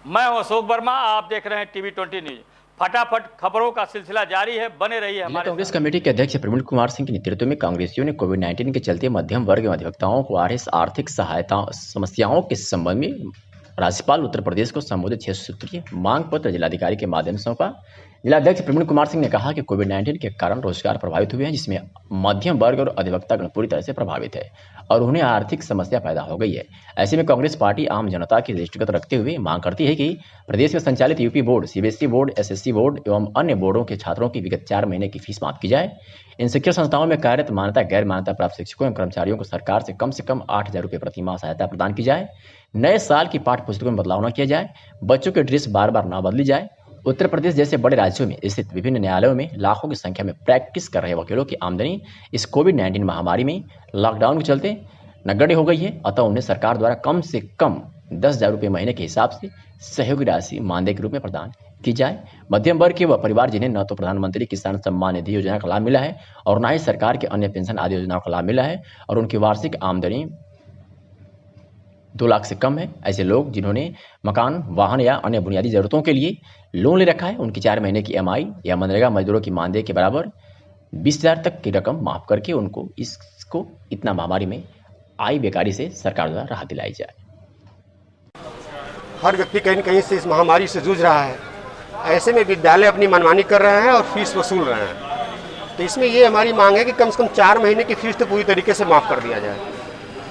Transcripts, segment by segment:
मैं हूं अशोक वर्मा, आप देख रहे हैं टीवी20 न्यूज। फटाफट खबरों का सिलसिला जारी है, बने रहिए जिला हमारे कांग्रेस साथ। कमेटी के अध्यक्ष प्रवीण कुमार सिंह के नेतृत्व में कांग्रेसियों ने कोविड-19 के चलते मध्यम वर्ग एवं अधिवक्ताओं को आ रही आर्थिक सहायता समस्याओं के संबंध में राज्यपाल उत्तर प्रदेश को संबोधित 6 सूत्रीय मांग पत्र जिलाधिकारी के माध्यम से सौंपा। जिलाध्यक्ष प्रवीण कुमार सिंह ने कहा कि कोविड-19 के कारण रोजगार प्रभावित हुए हैं, जिसमें मध्यम वर्ग और अधिवक्तागण पूरी तरह से प्रभावित है और उन्हें आर्थिक समस्या पैदा हो गई है। ऐसे में कांग्रेस पार्टी आम जनता की दृष्टिगत रखते हुए मांग करती है कि प्रदेश में संचालित UP board, CBSE board, SSC board एवं अन्य बोर्डों के छात्रों की विगत 4 महीने की फीस माफ की जाए। इन शिक्षण संस्थाओं में कार्यरत मान्यता गैर मान्यता प्राप्त शिक्षकों एवं कर्मचारियों को सरकार से कम 8,000 रुपये प्रति माह सहायता प्रदान की जाए। नए साल की पाठ्य पुस्तकों में बदलाव न किया जाए। बच्चों की ड्रेस बार बार न बदली जाए। उत्तर प्रदेश जैसे बड़े राज्यों में स्थित विभिन्न न्यायालयों में लाखों की संख्या में प्रैक्टिस कर रहे वकीलों की आमदनी इस कोविड-19 महामारी में लॉकडाउन के चलते नगण्य हो गई है। अतः उन्हें सरकार द्वारा कम से कम 10,000 रुपये महीने के हिसाब से सहयोगी राशि मानदेय के रूप में प्रदान की जाए। मध्यम वर्ग के वह परिवार जिन्हें न तो प्रधानमंत्री किसान सम्मान निधि योजना का लाभ मिला है और न ही सरकार के अन्य पेंशन आदि योजनाओं का लाभ मिला है और उनकी वार्षिक आमदनी 2 लाख से कम है, ऐसे लोग जिन्होंने मकान, वाहन या अन्य बुनियादी जरूरतों के लिए लोन ले रखा है, उनकी 4 महीने की EMI या मनरेगा मजदूरों की मानदेय के बराबर 20,000 तक की रकम माफ करके उनको इसको इतना महामारी में आई बेकारी से सरकार द्वारा राहत दिलाई जाए। हर व्यक्ति कहीं न कहीं से इस महामारी से जूझ रहा है। ऐसे में विद्यालय अपनी मनमानी कर रहे हैं और फीस वसूल रहे हैं। तो इसमें ये हमारी मांग है कि कम से कम 4 महीने की फीस तो पूरी तरीके से माफ़ कर दिया जाए।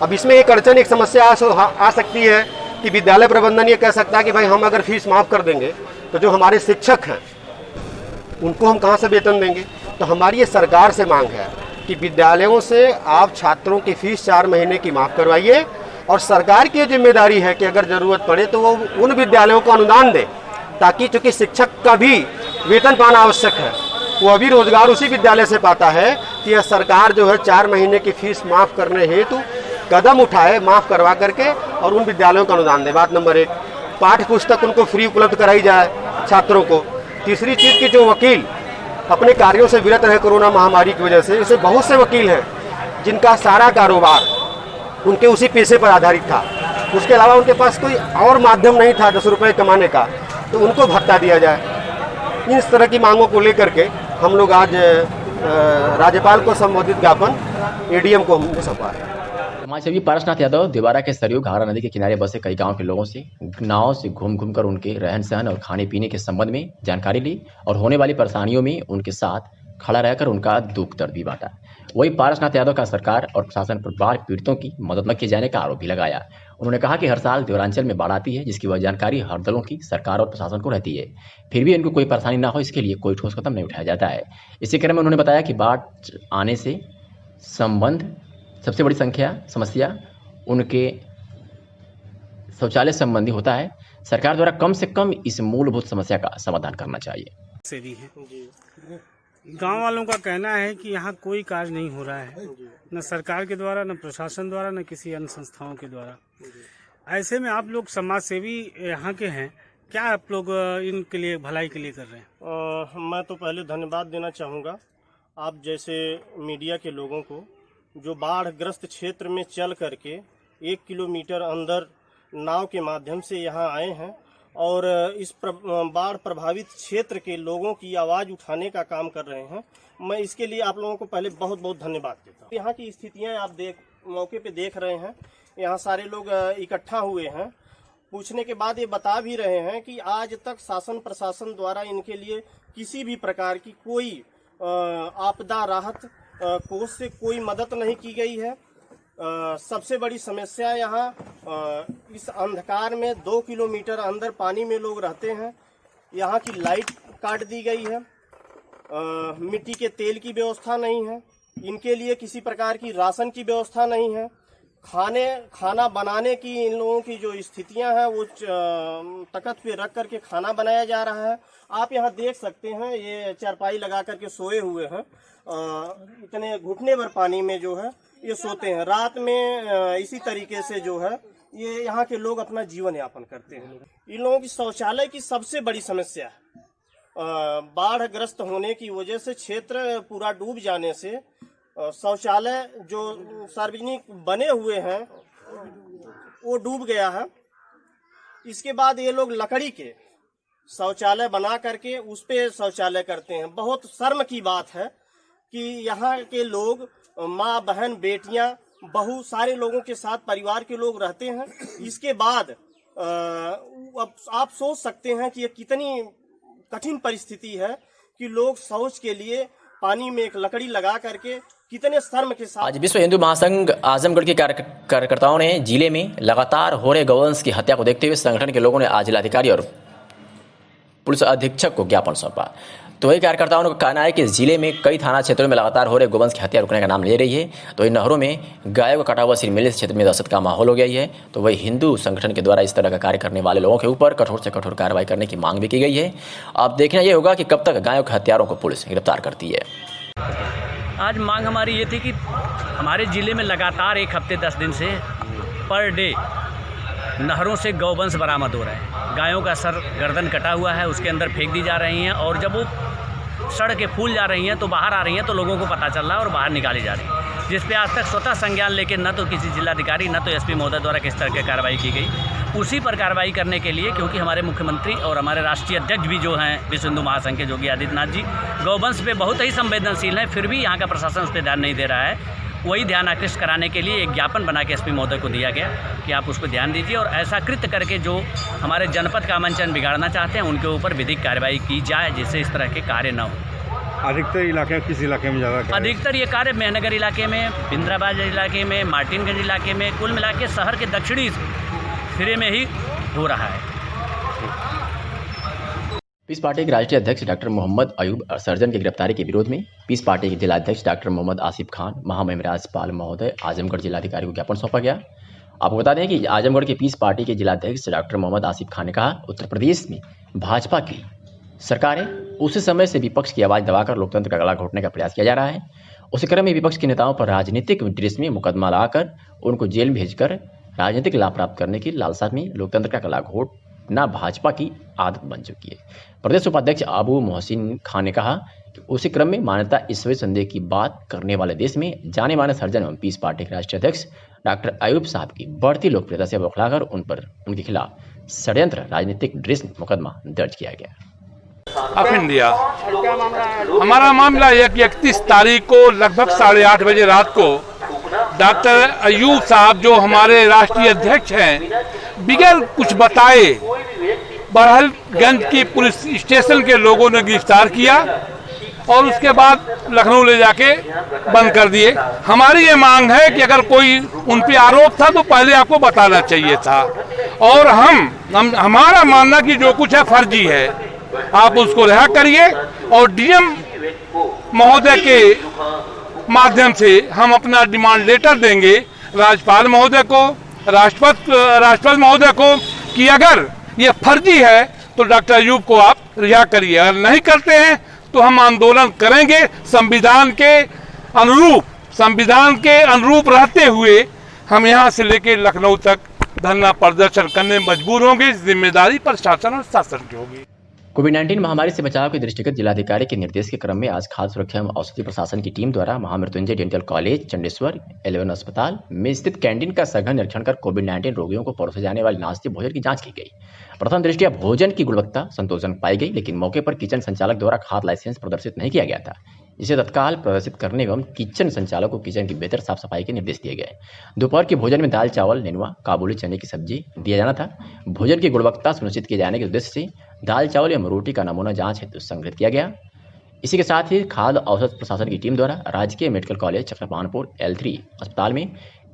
अब इसमें एक अड़चन, एक समस्या आ सकती है कि विद्यालय प्रबंधन ये कह सकता है कि भाई हम अगर फीस माफ़ कर देंगे तो जो हमारे शिक्षक हैं उनको हम कहाँ से वेतन देंगे। तो हमारी ये सरकार से मांग है कि विद्यालयों से आप छात्रों की फीस 4 महीने की माफ़ करवाइए और सरकार की जिम्मेदारी है कि अगर ज़रूरत पड़े तो वो उन विद्यालयों को अनुदान दे, ताकि चूँकि शिक्षक का भी वेतन पाना आवश्यक है, वो अभी रोजगार उसी विद्यालय से पाता है कि यह सरकार जो है 4 महीने की फीस माफ़ करने हेतु कदम उठाए, माफ़ करवा करके और उन विद्यालयों को अनुदान दे। बात नंबर 1, पाठ्य पुस्तक उनको फ्री उपलब्ध कराई जाए छात्रों को। तीसरी चीज़ कि जो वकील अपने कार्यों से विरत रहे कोरोना महामारी की वजह से, इसमें बहुत से वकील हैं जिनका सारा कारोबार उनके उसी पेशे पर आधारित था, उसके अलावा उनके पास कोई और माध्यम नहीं था 10 रुपये कमाने का, तो उनको भत्ता दिया जाए। इस तरह की मांगों को लेकर के हम लोग आज राज्यपाल को संबोधित ज्ञापन ADM को हमने सौंपा है। समाजसेवी पारसनाथ यादव दिवारा के सरयू घाघरा नदी के किनारे बसे कई गांव के लोगों से नाव से घूम कर उनके रहन सहन और खाने पीने के संबंध में जानकारी ली और होने वाली परेशानियों में उनके साथ खड़ा रहकर उनका दुख दर्द भी बांटा। वही पारसनाथ यादव का सरकार और प्रशासन पर बाढ़ पीड़ितों की मदद न किए जाने का आरोप भी लगाया। उन्होंने कहा कि हर साल देवरांचल में बाढ़ आती है, जिसकी वह जानकारी हर दलों की सरकार और प्रशासन को रहती है, फिर भी इनको कोई परेशानी ना हो इसके लिए कोई ठोस कदम नहीं उठाया जाता है। इसी क्रम में उन्होंने बताया कि बाढ़ आने से संबंध सबसे बड़ी समस्या उनके शौचालय संबंधी होता है। सरकार द्वारा कम से कम इस मूलभूत समस्या का समाधान करना चाहिए। से भी है। गांव वालों का कहना है कि यहाँ कोई कार्य नहीं हो रहा है, न सरकार के द्वारा, न प्रशासन द्वारा, न किसी अन्य संस्थाओं के द्वारा। ऐसे में आप लोग समाज सेवी यहाँ के हैं, क्या आप लोग इनके लिए भलाई के लिए कर रहे हैं? मैं तो पहले धन्यवाद देना चाहूँगा आप जैसे मीडिया के लोगों को, जो बाढ़ ग्रस्त क्षेत्र में चल करके 1 किलोमीटर अंदर नाव के माध्यम से यहाँ आए हैं और इस बाढ़ प्रभावित क्षेत्र के लोगों की आवाज़ उठाने का काम कर रहे हैं। मैं इसके लिए आप लोगों को पहले बहुत बहुत धन्यवाद देता हूँ। यहाँ की स्थितियाँ आप मौके पे देख रहे हैं, यहाँ सारे लोग इकट्ठा हुए हैं। पूछने के बाद ये बता भी रहे हैं कि आज तक शासन प्रशासन द्वारा इनके लिए किसी भी प्रकार की कोई आपदा राहत कोष से कोई मदद नहीं की गई है। सबसे बड़ी समस्या यहाँ इस अंधकार में 2 किलोमीटर अंदर पानी में लोग रहते हैं। यहाँ की लाइट काट दी गई है, मिट्टी के तेल की व्यवस्था नहीं है, इनके लिए किसी प्रकार की राशन की व्यवस्था नहीं है। खाना बनाने की इन लोगों की जो स्थितियां हैं वो तख्त पे रख करके खाना बनाया जा रहा है। आप यहाँ देख सकते हैं, ये चारपाई लगा करके सोए हुए हैं, इतने घुटने भर पानी में जो है ये सोते हैं। रात में इसी तरीके से जो है ये यहाँ के लोग अपना जीवन यापन करते हैं। इन लोगों की शौचालय की सबसे बड़ी समस्या है। बाढ़ ग्रस्त होने की वजह से क्षेत्र पूरा डूब जाने से शौचालय जो सार्वजनिक बने हुए हैं वो डूब गया है। इसके बाद ये लोग लकड़ी के शौचालय बना करके उस पे शौचालय करते हैं। बहुत शर्म की बात है कि यहाँ के लोग माँ बहन बेटियां बहू सारे लोगों के साथ परिवार के लोग रहते हैं। इसके बाद अब आप सोच सकते हैं कि ये कितनी कठिन परिस्थिति है कि लोग शौच के लिए पानी में एक लकड़ी लगा करके कितने शर्म के साथ। आज विश्व हिंदू महासंघ आजमगढ़ के कार्यकर्ताओं ने जिले में लगातार हो रहे गौवंश की हत्या को देखते हुए संगठन के लोगों ने आज जिलाधिकारी और पुलिस अधीक्षक को ज्ञापन सौंपा। तो वही कार्यकर्ताओं का कहना है कि जिले में कई थाना क्षेत्रों में लगातार हो रहे गोवंश की हत्या रुकने का नाम ले रही है। तो इन नहरों में गायों का कटा हुआ सिर मिलने से क्षेत्र में दहशत का माहौल हो गया है। तो वही हिंदू संगठन के द्वारा इस तरह का कार्य करने वाले लोगों के ऊपर कठोर से कठोर कार्रवाई करने की मांग भी की गई है। अब देखना यह होगा कि कब तक गायों के हत्यारों को पुलिस गिरफ्तार करती है। आज मांग हमारी ये थी कि हमारे ज़िले में लगातार एक हफ्ते 10 दिन से पर डे नहरों से गौवंश बरामद हो रहा है। गायों का सर गर्दन कटा हुआ है, उसके अंदर फेंक दी जा रही हैं और जब वो सड़ के फूल जा रही हैं तो बाहर आ रही हैं तो लोगों को पता चल रहा है और बाहर निकाली जा रही है, जिस पे आज तक स्वतः संज्ञान लेके न तो किसी जिलाधिकारी न तो एसपी महोदय द्वारा किस तरह की कार्रवाई की गई। उसी पर कार्रवाई करने के लिए क्योंकि हमारे मुख्यमंत्री और हमारे राष्ट्रीय अध्यक्ष भी जो हैं विश्व हिंदू महासंघ के योगी आदित्यनाथ जी गौवंश पे बहुत ही संवेदनशील हैं, फिर भी यहाँ का प्रशासन उस पर ध्यान नहीं दे रहा है। वही ध्यान आकृष्ट कराने के लिए एक ज्ञापन बना के एसपी महोदय को दिया गया कि आप उस पर ध्यान दीजिए और ऐसा कृत्य करके जो हमारे जनपद का अमन चैन बिगाड़ना चाहते हैं उनके ऊपर विधिक कार्रवाई की जाए, जिससे इस तरह के कार्य न हो। अधिकतर इलाके किस इलाके में ज़्यादा? अधिकतर ये कार्य मेहनगर इलाके में, बिंद्राबाद इलाके में, मार्टिनगंज इलाके में, कुल मिला के शहर के दक्षिणी सिरे में ही हो रहा है। पीस पार्टी के राष्ट्रीय अध्यक्ष डॉक्टर मोहम्मद अयूब सर्जन की गिरफ्तारी के विरोध में पीस पार्टी के जिलाध्यक्ष डॉक्टर मोहम्मद आसिफ खान, महामहिम राज्यपाल महोदय आजमगढ़ जिलाधिकारी को ज्ञापन सौंपा गया। आपको बता दें कि आजमगढ़ के पीस पार्टी के जिलाध्यक्ष डॉक्टर मोहम्मद आसिफ खान ने कहा, उत्तर प्रदेश में भाजपा की सरकार है, उसी समय से विपक्ष की आवाज़ दबाकर लोकतंत्र का गला घोटने का प्रयास किया जा रहा है। उसी क्रम में विपक्ष के नेताओं पर राजनीतिक ड्रेस में मुकदमा लगाकर उनको जेल में भेजकर राजनीतिक लाभ प्राप्त करने की लालसा में लोकतंत्र का गला घोटना भाजपा की आदत बन चुकी है। प्रदेश उपाध्यक्ष अबू मोहसिन खान ने कहा कि उसी क्रम में मान्यता ईश्वरीय संदेह की बात करने वाले देश में जाने माने सर्जन एवं पीस पार्टी के राष्ट्रीय अध्यक्ष डॉक्टर अयूब साहब की बढ़ती लोकप्रियता से बौखलाकर उनके खिलाफ षड्यंत्र राजनीतिक ड्रेस में मुकदमा दर्ज किया गया। ऑफ इंडिया हमारा मामला यह कि 31 तारीख को लगभग 8:30 बजे रात को डॉक्टर अयूब साहब जो हमारे राष्ट्रीय अध्यक्ष हैं, बिगैर कुछ बताए बरहलगंज की पुलिस स्टेशन के लोगों ने गिरफ्तार किया और उसके बाद लखनऊ ले जाके बंद कर दिए। हमारी ये मांग है कि अगर कोई उन पे आरोप था तो पहले आपको बताना चाहिए था और हमारा मानना कि जो कुछ है फर्जी है, आप उसको रिहा करिए और डीएम महोदय के माध्यम से हम अपना डिमांड लेटर देंगे राज्यपाल महोदय को, राष्ट्रपति महोदय को कि अगर ये फर्जी है तो डॉक्टर अयूब को आप रिहा करिए। अगर नहीं करते हैं तो हम आंदोलन करेंगे संविधान के अनुरूप रहते हुए हम यहाँ से लेकर लखनऊ तक धरना प्रदर्शन करने में मजबूर होंगे। जिम्मेदारी प्रशासन और शासन की होगी। कोविड-19 महामारी से बचाव के दृष्टिगत जिलाधिकारी के निर्देश के क्रम में आज खाद्य सुरक्षा एवं औषधि प्रशासन की टीम द्वारा महामृत्युंजय डेंटल कॉलेज, चंडेश्वर 11 अस्पताल में स्थित कैंटीन का सघन निरीक्षण कर कोविड-19 रोगियों को परोसे जाने वाले नाश्ते भोजन की जांच की गई। प्रथम दृष्टया भोजन की गुणवत्ता संतोषजनक पाई गई, लेकिन मौके पर किचन संचालक द्वारा खाद्य लाइसेंस प्रदर्शित नहीं किया गया था, जिसे तत्काल प्रदर्शित करने एवं किचन संचालक को किचन की बेहतर साफ सफाई के निर्देश दिए गए। दोपहर के भोजन में दाल चावल, नेनुआ, काबुली चने की सब्जी दिया जाना था। भोजन की गुणवत्ता सुनिश्चित किए जाने के उद्देश्य से दाल चावल एवं रोटी का नमूना जांच हेतु संग्रहित किया गया। इसी के साथ ही खाद्य औषध प्रशासन की टीम द्वारा राजकीय मेडिकल कॉलेज चक्रपाणपुर L3 अस्पताल में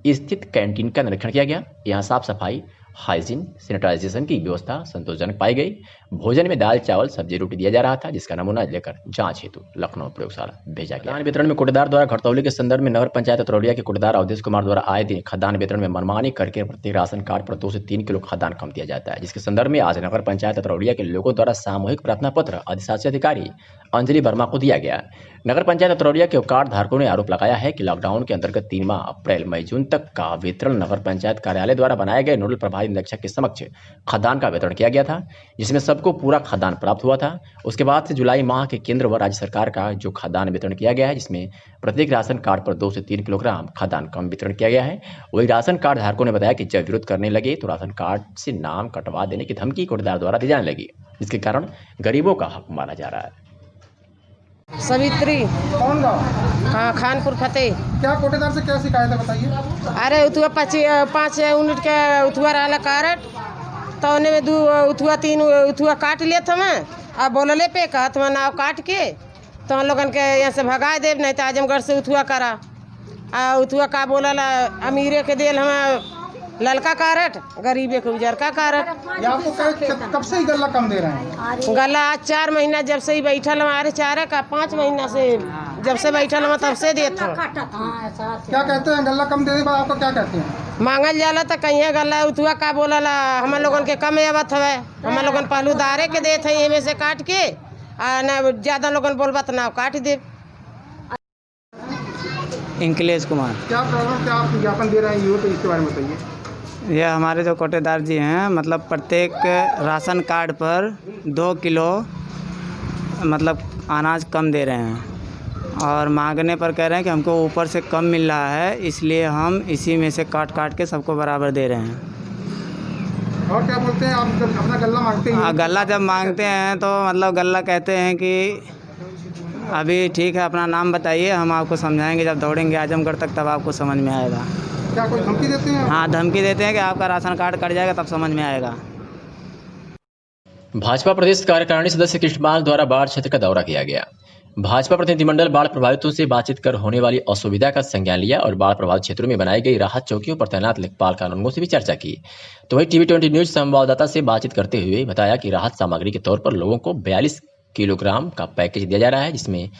स्थित कैंटीन का निरीक्षण किया गया। यहाँ साफ सफाई, हाइजीन, सैनिटाइजेशन की व्यवस्था संतोषजनक पाई गई। भोजन में दाल चावल सब्जी रोटी दिया जा रहा था, जिसका नमूना लेकर जांच हेतु लखनऊ प्रयोगशाला भेजा गया। खाद्यान्न वितरण में कोटेदार द्वारा घटतौली के संदर्भ में नगर पंचायत अतरौलिया के कोटेदार अवधेश कुमार द्वारा आए दिन खाद्यान्न वितरण में मनमानी करके प्रत्येक राशन कार्ड पर 2 से 3 किलो खाद्यान्न कम दिया जाता है, जिसके संदर्भ में आज नगर पंचायत अतरौलिया के लोगों द्वारा सामूहिक प्रार्थना पत्र अधिशासी अधिकारी अंजलि वर्मा को दिया गया। नगर पंचायत अतरौलिया के कार्ड धारकों ने आरोप लगाया है कि लॉकडाउन के अंतर्गत 3 माह अप्रैल मई जून तक का वितरण नगर पंचायत कार्यालय द्वारा बनाए गए नोडल प्रभारी निरीक्षक के समक्ष खाद्यान्न का वितरण किया गया था, जिसमें सबको पूरा खाद्यान्न प्राप्त हुआ था। उसके बाद से जुलाई माह के केंद्र व राज्य सरकार का जो खाद्यान्न वितरण किया गया है, जिसमें प्रत्येक राशन कार्ड पर 2 से 3 किलोग्राम खाद्यान्न कम वितरण किया गया है। वही राशन कार्ड धारकों ने बताया कि जब विरोध करने लगे तो राशन कार्ड से नाम कटवा देने की धमकी कोटेदार द्वारा दी जाने लगी, जिसके कारण गरीबों का हक माना जा रहा है। सवित्री कौन गाँव? खानपुर फतेह। क्या कोटेदार से क्या शिकायत है बताइए? अरे उतुआ 5 यूनिट के उतुआ रहा कारट तो उन्हें में 2 उतुआ 3 उतुआ काट लिया था मैं। अब बोलले पे कहा तो नाव काट के तो हम लोगन के यहाँ से भगा देव, नहीं तो आजमगढ़ से उतुआ करा। उतुआ का बोला अमीरे के देल हमें ललका कारट, गरीबे के उजर का कारट। आपको कब से ही गल्ला कम दे रहे हैं? गला आज 4 महीना जब से ही बैठल हमारे 4 का 5 महीना से जब से बैठल हम तब से देते हैं। क्या कहते हैं गल्ला कम देने के बाद आपको क्या कहते हैं? मांगल जाला तो कहीं गला उतुआ का बोला हम लोगन के कम आवत हवे, हम लोगन पहलू दारे के देते हैं एमे से काट के न ज्यादा लोगन बोलबा तो नाव काट दे। इंकलेश कुमार। क्या प्रॉब्लम, क्या आप ज्ञापन दे रहे हैं ये तो इसके बारे में बताइए। ये हमारे जो कोटेदार जी हैं, मतलब प्रत्येक राशन कार्ड पर 2 किलो मतलब अनाज कम दे रहे हैं और मांगने पर कह रहे हैं कि हमको ऊपर से कम मिल रहा है, इसलिए हम इसी में से काट के सबको बराबर दे रहे हैं। और क्या बोलते हैं आप जब अपना गल्ला मांगते हैं? गल्ला जब मांगते हैं तो मतलब गल्ला कहते हैं कि अभी ठीक है, अपना नाम बताइए, हम आपको समझाएंगे, जब दौड़ेंगे आजमगढ़ तक तब आपको समझ में आएगा। क्या कोई धमकी देते हैं? हाँ, धमकी देते हैं कि आपका राशन कार्ड कट जाएगा तब समझ में आएगा। भाजपा प्रदेश कार्यकारिणी सदस्य कृष्णपाल द्वारा बाढ़ क्षेत्र का दौरा किया गया। भाजपा प्रतिनिधिमंडल बाढ़ प्रभावितों से बातचीत कर होने वाली असुविधा का संज्ञान लिया और बाढ़ प्रभावित क्षेत्रों में बनाई गई राहत चौकियों पर तैनात लेखपाल कानूनगों से भी चर्चा की। तो वही टीवी 20 न्यूज संवाददाता से बातचीत करते हुए बताया कि राहत सामग्री के तौर पर लोगों को 42 किलोग्राम का पैकेज दिया जा रहा है, जिसमें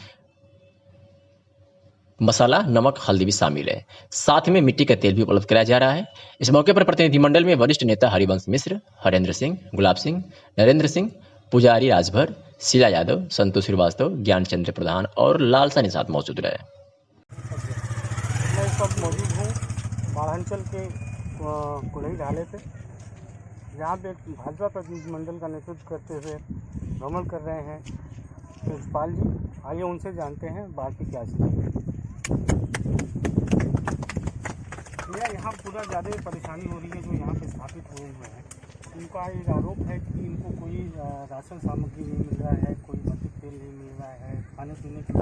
मसाला, नमक, हल्दी भी शामिल है। साथ में मिट्टी का तेल भी उपलब्ध कराया जा रहा है। इस मौके पर प्रतिनिधिमंडल में वरिष्ठ नेता हरिवंश मिश्र, हरेंद्र सिंह, गुलाब सिंह, नरेंद्र सिंह, पुजारी राजभर, शीला यादव, संतोष श्रीवास्तव, ज्ञानचंद्र प्रधान और लालसा निषाद मौजूद रहे। मैं इस वक्त मौजूद हूँ बाढ़ांचल के कुल्ही ढाले पे, जहाँ पे भाजपा प्रतिनिधिमंडल का नेतृत्व करते हुए भ्रमण कर रहे हैं प्रिंसिपाल जी। आइए उनसे जानते हैं बाढ़ की क्या स्थिति है। यहाँ पूरा ज़्यादा परेशानी हो रही है जो यहाँ पे स्थापित हुए हैं। उनका एक आरोप है कि इनको कोई राशन सामग्री नहीं मिल रहा है, कोई भौतिक तेल नहीं मिल रहा है, खाने पीने की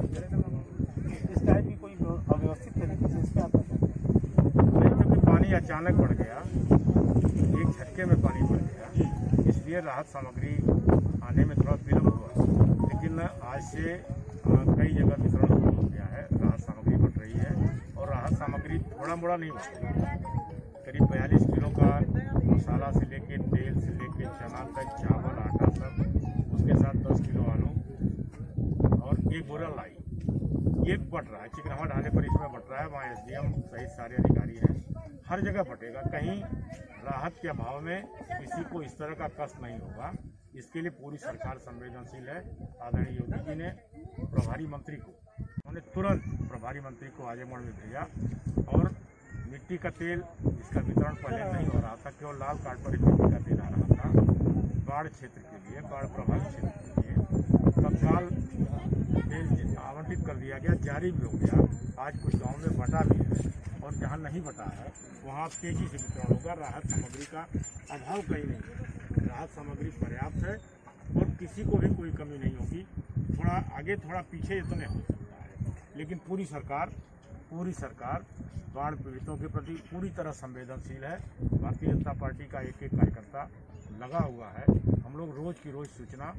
इस टाइप की कोई अव्यवस्थित तरीके से इसमें आता है। क्योंकि पानी अचानक बढ़ गया, एक झटके में पानी बढ़ गया, इसलिए राहत सामग्री आने में थोड़ा विलम्ब हुआ। लेकिन आज से कई जगह वितरण हो गया है, राहत सामग्री बट रही है और राहत सामग्री थोड़ा मोड़ा नहीं बचती। करीब 42 किलो का मसाला से लेके तेल से लेके चना तक, चावल, आटा सब, उसके साथ 10 किलो आलू और 1 बोरा लाई, ये बट रहा है। चिकनवा ढाले पर इसमें बट रहा है, वहाँ SDM सहित सारे अधिकारी हैं, हर जगह बटेगा। कहीं राहत के अभाव में किसी को इस तरह का कष्ट नहीं होगा, इसके लिए पूरी सरकार संवेदनशील है। आदरणीय योगी जी ने प्रभारी मंत्री को, उन्होंने तुरंत प्रभारी मंत्री को आजमगढ़ में भेजा और मिट्टी का तेल इसका वितरण पहले नहीं हो रहा था, केवल लाल कार्ड पर मिट्टी का तेल आ रहा था। बाढ़ क्षेत्र के लिए, बाढ़ प्रभावित क्षेत्र के लिए तत्काल तेल आवंटित कर दिया गया, जारी भी हो गया। आज कुछ गाँव में बटा भी है और जहाँ नहीं बटा है वहाँ तेजी से वितरण होगा। राहत सामग्री का अभाव कहीं नहीं है, राहत सामग्री पर्याप्त है और किसी को भी कोई कमी नहीं होगी। थोड़ा आगे थोड़ा पीछे इतने हो सकता है, लेकिन पूरी सरकार बाढ़ पीड़ितों के प्रति पूरी तरह संवेदनशील है। भारतीय जनता पार्टी का एक कार्यकर्ता लगा हुआ है। हम लोग रोज़ की रोज़ सूचना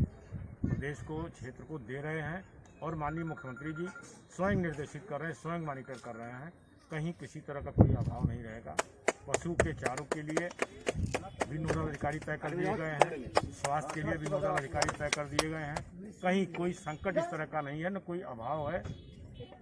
प्रदेश को, क्षेत्र को दे रहे हैं और माननीय मुख्यमंत्री जी स्वयं निर्देशित कर रहे हैं, स्वयं मॉनिटर कर रहे हैं, कहीं किसी तरह का कोई अभाव नहीं रहेगा। पशु के चारों के लिए भी नोडल अधिकारी तय कर दिए गए हैं, स्वास्थ्य के लिए भी नोडल अधिकारी तय कर दिए गए हैं। कहीं कोई संकट इस तरह का नहीं है, न कोई अभाव है।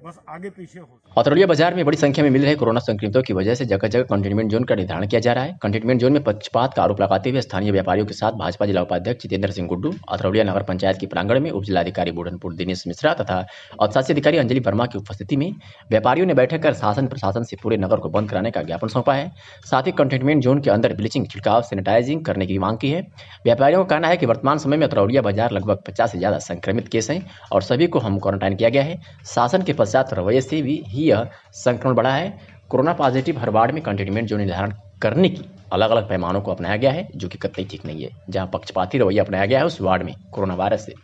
बस आगे पीछे हो। अतरौलिया बाजार में बड़ी संख्या में मिल रहे कोरोना संक्रमितों की वजह से जगह जगह कंटेनमेंट जोन का निर्धारण किया जा रहा है। कंटेनमेंट जोन में पक्षपात का आरोप लगाते हुए स्थानीय व्यापारियों के साथ भाजपा जिला उपाध्यक्ष जितेंद्र सिंह गुड्डू अतरौलिया नगर पंचायत की प्रांगण में उप जिलाधिकारी बुढ़नपुर दिनेश मिश्रा तथा अधिशासी अधिकारी अंजलि वर्मा की उपस्थिति में व्यापारियों ने बैठक कर शासन प्रशासन से पूरे नगर को बंद कराने का ज्ञापन सौंपा है। साथ ही कंटेनमेंट जोन के अंदर ब्लीचिंग छिड़काव सैनिटाइजिंग करने की मांग की है। व्यापारियों का कहना है कि वर्तमान समय में अतरौलिया बाजार लगभग 50 से ज्यादा संक्रमित केस हैं और सभी को होम क्वारंटाइन किया गया है। शासन के पश्चात रवैये से भी यह संक्रमण बढ़ा है। कोरोना पॉजिटिव हर वार्ड में कंटेनमेंट जोन निर्धारण करने की अलग अलग पैमानों को अपनाया गया है, जो कि कतई ठीक नहीं है। जहां पक्षपाती रवैया अपनाया गया है उस वार्ड में कोरोना वायरस से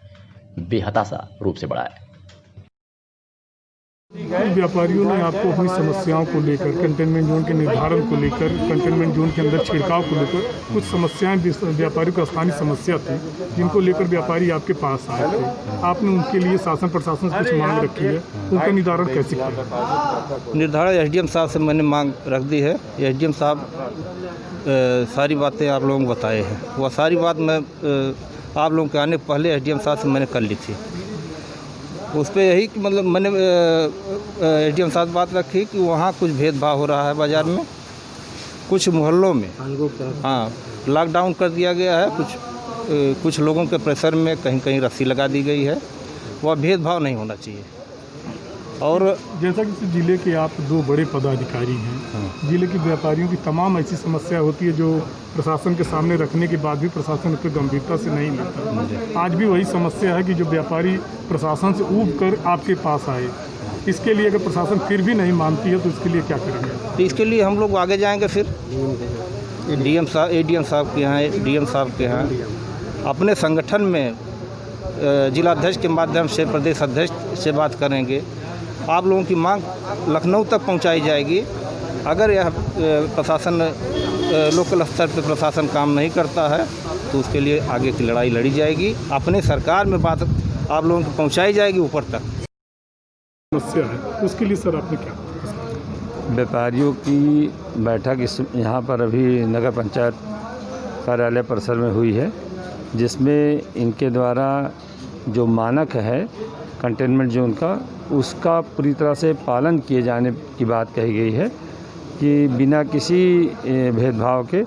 बेहताशा रूप से बढ़ा है। व्यापारियों ने आपको अपनी समस्याओं को लेकर, कंटेनमेंट जोन के निर्धारण को लेकर, कंटेनमेंट जोन के अंदर छिड़काव को लेकर कुछ समस्याएं व्यापारियों का स्थानीय समस्या थी, जिनको लेकर व्यापारी आपके पास आए थे। आपने उनके लिए शासन प्रशासन से कुछ मांग रखी है, उनका निर्धारण कैसे किया? निर्धारण एसडीएम साहब से मैंने मांग रख दी है। एसडीएम साहब सारी बातें आप लोगों को बताए हैं। वह सारी बात मैं आप लोगों के आने पहले एसडीएम साहब से मैंने कर ली थी। उस पर यही कि मतलब मैंने एसडीएम साहब बात रखी कि वहाँ कुछ भेदभाव हो रहा है बाज़ार में, कुछ मोहल्लों में। हाँ, लॉकडाउन कर दिया गया है। कुछ लोगों के प्रेशर में कहीं कहीं रस्सी लगा दी गई है। वह भेदभाव नहीं होना चाहिए। और जैसा कि जिले के आप 2 बड़े पदाधिकारी हैं, जिले के व्यापारियों की तमाम ऐसी समस्या होती है जो प्रशासन के सामने रखने के बाद भी प्रशासन उस पर गंभीरता से नहीं लेता। आज भी वही समस्या है कि जो व्यापारी प्रशासन से ऊब कर आपके पास आए, इसके लिए अगर प्रशासन फिर भी नहीं मानती है तो इसके लिए क्या करेंगे? तो इसके लिए हम लोग आगे जाएंगे। फिर एडीएम साहब के यहाँ, डीएम साहब के यहाँ अपने संगठन में जिलाध्यक्ष के माध्यम से प्रदेश अध्यक्ष से बात करेंगे। आप लोगों की मांग लखनऊ तक पहुंचाई जाएगी। अगर यह प्रशासन लोकल स्तर पर प्रशासन काम नहीं करता है तो उसके लिए आगे की लड़ाई लड़ी जाएगी। अपने सरकार में बात आप लोगों को पहुंचाई जाएगी ऊपर तक। समस्या है उसके लिए सर आपने क्या? व्यापारियों की बैठक यहाँ पर अभी नगर पंचायत कार्यालय परिसर में हुई है, जिसमें इनके द्वारा जो मानक है कंटेनमेंट जोन का, उसका पूरी तरह से पालन किए जाने की बात कही गई है कि बिना किसी भेदभाव के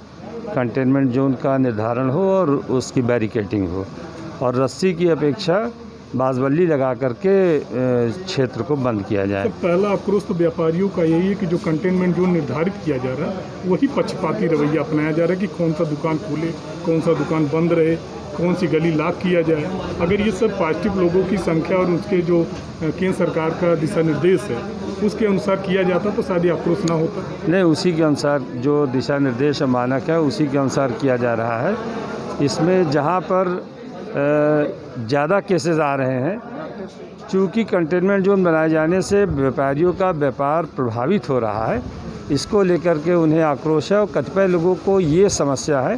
कंटेनमेंट जोन का निर्धारण हो और उसकी बैरिकेडिंग हो और रस्सी की अपेक्षा बाजबल्ली लगा करके क्षेत्र को बंद किया जाए। पहला आक्रोश तो व्यापारियों का यही है कि जो कंटेनमेंट जोन निर्धारित किया जा रहा है वही पक्षपाती रवैया अपनाया जा रहा है कि कौन सा दुकान खुले, कौन सा दुकान बंद रहे, कौन सी गली लॉक किया जाए। अगर ये सब पॉजिटिव लोगों की संख्या और उसके जो केंद्र सरकार का दिशा निर्देश है उसके अनुसार किया जाता तो शायद आक्रोश ना होता। नहीं, उसी के अनुसार जो दिशा निर्देश मानक है उसी के अनुसार किया जा रहा है। इसमें जहाँ पर ज़्यादा केसेस आ रहे हैं, चूँकि कंटेनमेंट जोन बनाए जाने से व्यापारियों का व्यापार प्रभावित हो रहा है, इसको लेकर के उन्हें आक्रोश है। और कतिपय लोगों को ये समस्या है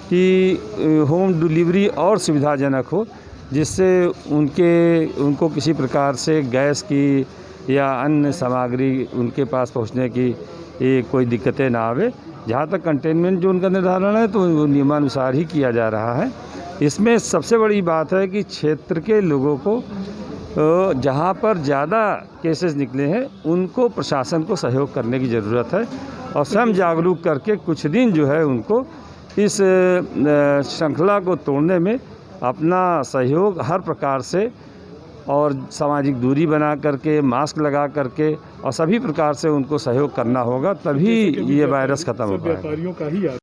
कि होम डिलीवरी और सुविधाजनक हो, जिससे उनको किसी प्रकार से गैस की या अन्य सामग्री उनके पास पहुंचने की कोई दिक्कतें ना आवे। जहां तक कंटेनमेंट जोन का निर्धारण है तो नियमानुसार ही किया जा रहा है। इसमें सबसे बड़ी बात है कि क्षेत्र के लोगों को जहां पर ज़्यादा केसेस निकले हैं उनको प्रशासन को सहयोग करने की ज़रूरत है और स्वयं जागरूक करके कुछ दिन जो है उनको इस श्रृंखला को तोड़ने में अपना सहयोग हर प्रकार से और सामाजिक दूरी बना करके, मास्क लगा करके और सभी प्रकार से उनको सहयोग करना होगा, तभी ये वायरस खत्म हो पाएगा।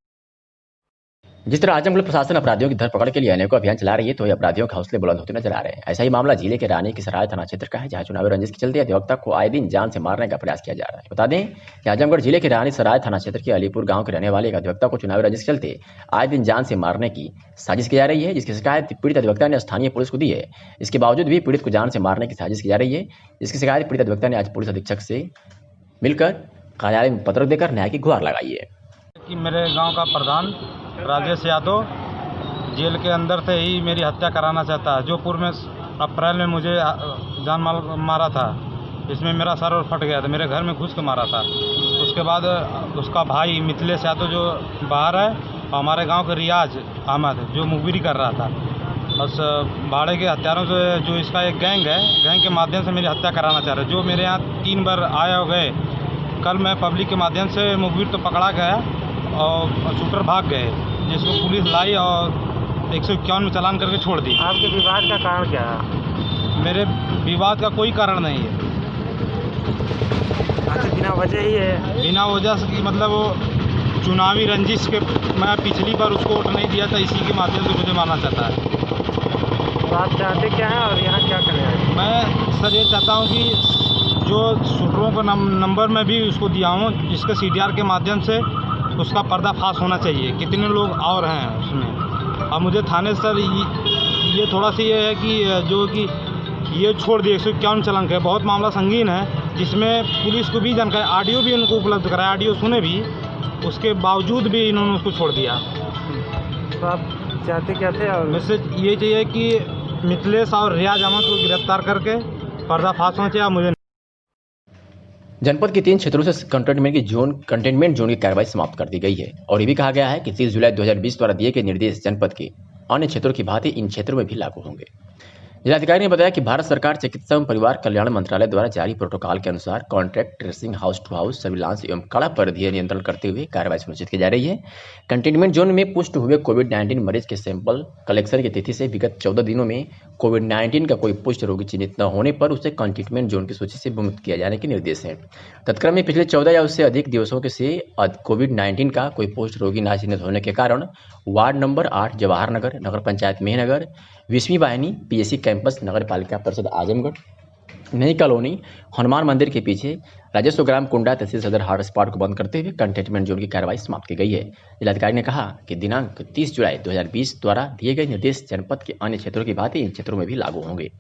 जिस तरह आजमगढ़ प्रशासन अपराधियों की धरपकड़ के लिए अनेकों अभियान चला रही है तो अपराधियों के हौसले बुलंद होते नजर आ रहे हैं। ऐसा ही मामला जिले के रानी की सराय थाना क्षेत्र का है, जहां चुनावी रंजिश के चलते अधिवक्ता को आए दिन जान से मारने का प्रयास किया जा रहा है। बता दें कि आजमगढ़ जिले के रानी सराय थाना क्षेत्र के अलीपुर गांव के रहने वाले एक अधिवक्ता को चुनावी रंजिश के चलते आए दिन जान से मारने की साजिश की जा रही है, जिसकी शिकायत पीड़ित अधिवक्ता ने स्थानीय पुलिस को दी है। इसके बावजूद भी पीड़ित को जान से मारने की साजिश की जा रही है। इसकी शिकायत पीड़ित अधिवक्ता ने आज पुलिस अधीक्षक से मिलकर कार्यालय में पत्र देकर न्याय की गुहार लगाई है। कि मेरे गांव का प्रधान राजेश यादव जेल के अंदर से ही मेरी हत्या कराना चाहता है। जोपुर में अप्रैल में मुझे जान मारा था। इसमें मेरा सर और फट गया था, मेरे घर में घुस के मारा था। उसके बाद उसका भाई मिथिलेश यादव जो बाहर है और हमारे गांव के रियाज अहमद जो मुखबिरी कर रहा था बस भाड़े के हत्यारों से जो इसका एक गैंग है, गैंग के माध्यम से मेरी हत्या कराना चाह रहे, जो मेरे यहाँ 3 बार आए हो गए। कल मैं पब्लिक के माध्यम से मुखबिर तो पकड़ा गया और शूटर भाग गए, जिसको पुलिस लाई और 151 में चालान करके छोड़ दी। आपके विवाद का कारण क्या है? मेरे विवाद का कोई कारण नहीं है। अच्छा, बिना वजह ही है? बिना वजह से मतलब वो चुनावी रंजिश के, मैं पिछली बार उसको वोट नहीं दिया था, इसी के माध्यम से मुझे मारना चाहता है। तो आप चाहते क्या हैं और यहाँ क्या करने आए? मैं सर ये चाहता हूँ कि जो शूटरों का नंबर मैं भी उसको दिया हूँ, जिसके CDR के माध्यम से उसका पर्दाफाश होना चाहिए, कितने लोग और हैं उसमें। अब मुझे थाने सर ये थोड़ा सा ये है कि जो कि ये छोड़ दिए 151 चालान का, बहुत मामला संगीन है, जिसमें पुलिस को भी जानकारी, ऑडियो भी उनको उपलब्ध कराया, ऑडियो सुने भी, उसके बावजूद भी इन्होंने उसको छोड़ दिया। तो आप चाहते क्या थे? और वैसे ये चाहिए कि मिथिलेश और रियाज अहमद को गिरफ्तार करके पर्दाफाश होना चाहिए। मुझे जनपद के 3 क्षेत्रों से कंटेनमेंट जोन की कार्रवाई समाप्त कर दी गई है और ये भी कहा गया है कि 30 जुलाई 2020 द्वारा दिए गए निर्देश जनपद के अन्य क्षेत्रों की भांति इन क्षेत्रों में भी लागू होंगे। जिलाधिकारी ने बताया कि भारत सरकार चिकित्सा एवं परिवार कल्याण मंत्रालय द्वारा जारी प्रोटोकॉल के अनुसार contact tracing, house to house surveillance एवं कड़ा परिधीय नियंत्रण करते हुए कार्रवाई सुनिश्चित की जा रही है। कंटेनमेंट जोन में पुष्ट हुए कोविड-19 मरीज के सैंपल कलेक्शन की तिथि से विगत 14 दिनों में कोविड-19 का कोई पुष्ट रोगी चिन्हित न होने पर उसे कंटेनमेंट जोन की सूची से मुक्त किया जाने के निर्देश हैं। तत्क्रम में पिछले 14 या उससे अधिक दिवसों से कोविड-19 का कोई पुष्ट रोगी न चिन्हित होने के कारण वार्ड नंबर 8 जवाहर नगर, नगर पंचायत मेहनगर, 20वीं वाहिनी, PSC कैंपस, नगर पालिका परिषद आजमगढ़, नई कॉलोनी, हनुमान मंदिर के पीछे राजस्व ग्राम कुंडा तहसील सदर हॉटस्पॉट को बंद करते हुए कंटेनमेंट जोन की कार्रवाई समाप्त की गई है। जिलाधिकारी ने कहा कि दिनांक 30 जुलाई 2020 द्वारा दिए गए निर्देश जनपद के अन्य क्षेत्रों की भांति इन क्षेत्रों में भी लागू होंगे।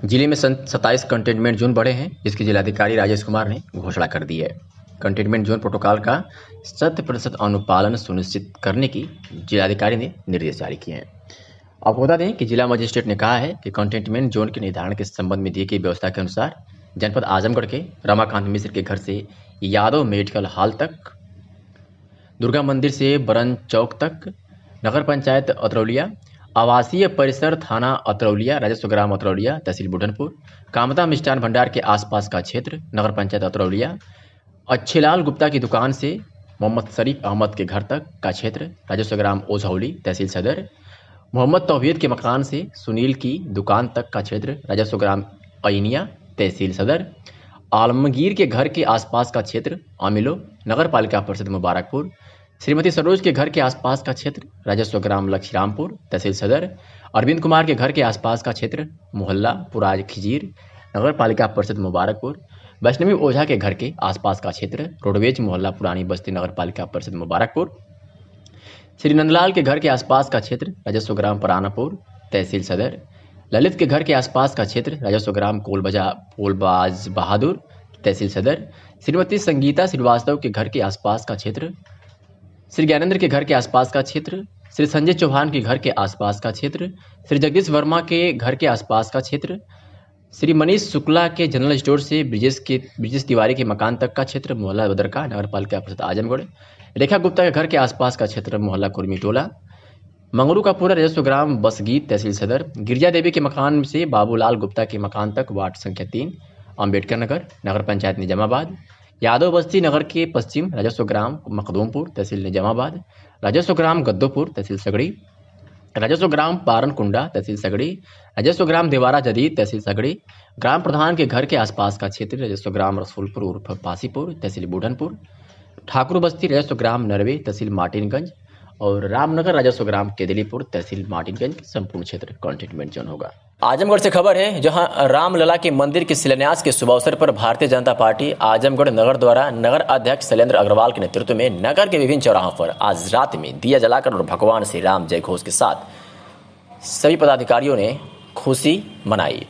जिले में 27 कंटेनमेंट जोन बढ़े हैं, जिसकी जिलाधिकारी राजेश कुमार ने घोषणा कर दी है। कंटेनमेंट जोन प्रोटोकॉल का 100% अनुपालन सुनिश्चित करने की जिलाधिकारी ने निर्देश जारी किए हैं। आपको बता दें कि जिला मजिस्ट्रेट ने कहा है कि कंटेनमेंट जोन के निर्धारण के संबंध में दी गई व्यवस्था के अनुसार जनपद आजमगढ़ के रमाकांत मिश्र के घर से यादव मेडिकल हॉल तक, दुर्गा मंदिर से बरन चौक तक, नगर पंचायत अतरौलिया, आवासीय परिसर थाना अतरौलिया, राजस्व ग्राम अतरौलिया तहसील बुढ़नपुर, कामता मिष्ठान भंडार के आसपास का क्षेत्र, नगर पंचायत अतरौलिया, अच्छेलाल गुप्ता की दुकान से मोहम्मद शरीफ अहमद के घर तक का क्षेत्र, राजस्व ग्राम ओझौली तहसील सदर, मोहम्मद तौहीद के मकान से सुनील की दुकान तक का क्षेत्र, राजस्व ग्राम अइनिया तहसील सदर, आलमगीर के घर के आसपास का क्षेत्र आमिलो, नगर पालिका परिषद मुबारकपुर, श्रीमती सरोज के घर के आसपास का क्षेत्र, राजस्व ग्राम लक्ष्मीरामपुर तहसील सदर, अरविंद कुमार के घर के आसपास का क्षेत्र, मोहल्ला पुराज खिजीर, नगर पालिका परिषद मुबारकपुर, वैष्णवी ओझा के घर के आसपास का क्षेत्र, रोडवेज मोहल्ला पुरानी बस्ती, नगर पालिका परिषद मुबारकपुर, श्री नंदलाल के घर के आसपास का क्षेत्र, राजस्व ग्राम परानापुर तहसील सदर, ललित के घर के आसपास का क्षेत्र, राजस्व ग्राम कोलबाज बहादुर तहसील सदर, श्रीमती संगीता श्रीवास्तव के घर के आसपास का क्षेत्र, श्री ज्ञानेंद्र के घर के आसपास का क्षेत्र, श्री संजय चौहान के घर के आसपास का क्षेत्र, श्री जगदीश वर्मा के घर के आसपास का क्षेत्र, श्री मनीष शुक्ला के जनरल स्टोर से ब्रिजेश तिवारी के मकान तक का क्षेत्र, मोहल्ला बदरका, नगर पालिका परिषद आजमगढ़, रेखा गुप्ता के घर के आसपास का क्षेत्र, मोहल्ला कुर्मी टोला, मंगरू का पूरा, राजस्व ग्राम बसगीत तहसील सदर, गिरजा देवी के मकान से बाबूलाल गुप्ता के मकान तक, वार्ड संख्या 3 अम्बेडकर नगर, नगर पंचायत निजामाबाद, यादव बस्ती नगर के पश्चिम, राजस्व ग्राम मखदूमपुर तहसील निजामाबाद, राजस्व ग्राम गद्दोपुर तहसील सगड़ी, राजस्व ग्राम पारनकुंडा तहसील सगड़ी, राजस्व ग्राम देवारा जदीद तहसील सगड़ी, ग्राम प्रधान के घर के आसपास का क्षेत्र, राजस्व ग्राम रसूलपुर उर्फ पासीपुर तहसील बुढ़नपुर, ठाकुर बस्ती राजस्व ग्राम नरवे तहसील मार्टिनगंज और रामनगर राजस्व ग्राम केदलीपुर तहसील मार्टिनगंज संपूर्ण क्षेत्र कंटेनमेंट जोन होगा। आजमगढ़ से खबर है, जहां रामलला के मंदिर के शिलान्यास के शुभ अवसर पर भारतीय जनता पार्टी आजमगढ़ नगर द्वारा नगर अध्यक्ष शैलेंद्र अग्रवाल के नेतृत्व में नगर के विभिन्न चौराहों पर आज रात में दिया जलाकर और भगवान श्री राम जय घोष के साथ सभी पदाधिकारियों ने खुशी मनाई।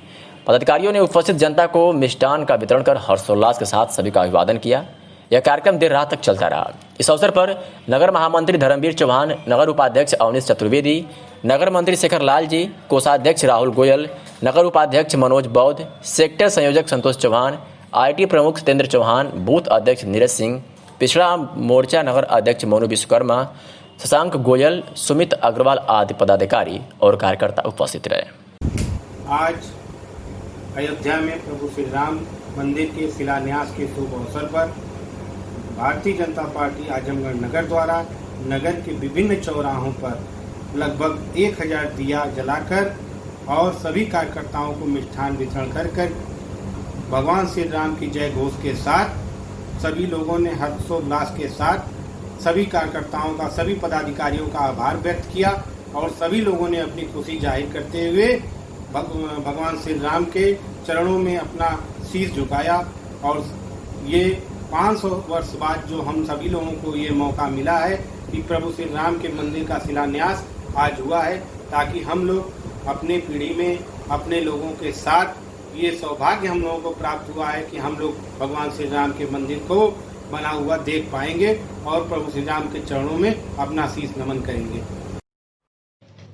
पदाधिकारियों ने उपस्थित जनता को मिष्ठान का वितरण कर हर्षोल्लास के साथ सभी का अभिवादन किया। यह कार्यक्रम देर रात तक चलता रहा। इस अवसर पर नगर महामंत्री धर्मवीर चौहान, नगर उपाध्यक्ष अवनीश चतुर्वेदी, नगर मंत्री शेखर लाल जी, कोषाध्यक्ष राहुल गोयल, नगर उपाध्यक्ष मनोज बौद्ध, सेक्टर संयोजक संतोष चौहान, IT प्रमुख सत्येंद्र चौहान, बूथ अध्यक्ष नीरज सिंह, पिछड़ा मोर्चा नगर अध्यक्ष मोनू विश्वकर्मा, शशांक गोयल, सुमित अग्रवाल आदि पदाधिकारी और कार्यकर्ता उपस्थित रहे। आज अयोध्या में प्रभु श्री राम मंदिर के शिलान्यास के शुभ अवसर पर भारतीय जनता पार्टी आजमगढ़ नगर द्वारा नगर के विभिन्न चौराहों पर लगभग 1000 दिया जलाकर और सभी कार्यकर्ताओं को मिष्ठान वितरण कर भगवान श्री राम की जय घोष के साथ सभी लोगों ने हर्षोल्लास के साथ सभी कार्यकर्ताओं का, सभी पदाधिकारियों का आभार व्यक्त किया और सभी लोगों ने अपनी खुशी जाहिर करते हुए भगवान श्री राम के चरणों में अपना शीश झुकाया। और ये 500 वर्ष बाद जो हम सभी लोगों को ये मौका मिला है कि प्रभु श्री राम के मंदिर का शिलान्यास आज हुआ है, ताकि हम लोग अपने पीढ़ी में अपने लोगों के साथ ये सौभाग्य हम लोगों को प्राप्त हुआ है कि हम लोग भगवान श्री राम के मंदिर को बना हुआ देख पाएंगे और प्रभु श्री राम के चरणों में अपना शीश नमन करेंगे।